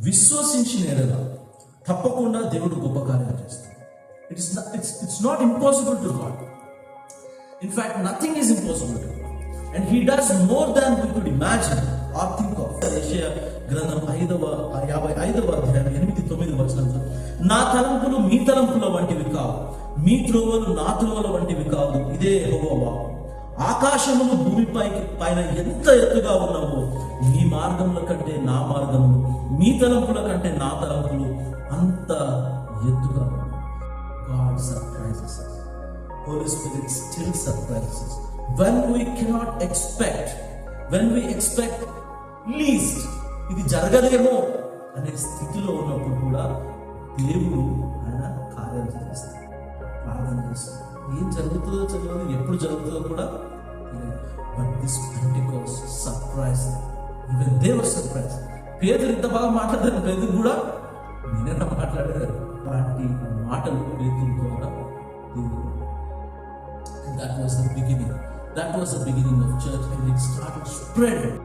విశ్వసించిన ఎడల తప్పకుండా దేవుడు గొప్ప కార్యాలు చేస్తాడు. It's not impossible to God. In fact, nothing is impossible to God. And He does more than we could imagine or think of. యెషయా గ్రంథం 55వ అధ్యాయం 8-9 వచనంలో, నా తలంపులు మీ తలంపుల వంటివి కావు, మీ త్రోవలు నా త్రోవల వంటివి కాదు, ఇదే యెహోవా వాక్కు. ఆకాశములు పైన ఎంత ఎత్తుగా ఉన్నావో, మీ మార్గముల కంటే నా మార్గములు, మీ తలంపుల కంటే నా తలంపులు అంత ఎత్తుగా ఉన్నాయి. God surprises us. Holy Spirit still surprises us. When we cannot expect, when we expect least, ఇది జరగదేమో అనే స్థితిలో ఉన్నప్పుడు కూడా దేవుడు ఆయన కార్యాలు చేస్తాడు. ప్రార్థన చేస్తాడు. ఏం జరుగుతుందో తెలియదు, ఎప్పుడు జరుగుతుందో కూడా తెలియదు. But this Pentecost surprise, even they were surprise. పేదలు ఇంత బాగా మాట్లాడారు, పేదలు కూడా నేనైనా మాట్లాడారు. అలాంటి మాటలు పేదల ద్వారా దేవుడు. That was the beginning of church, and it started spreading.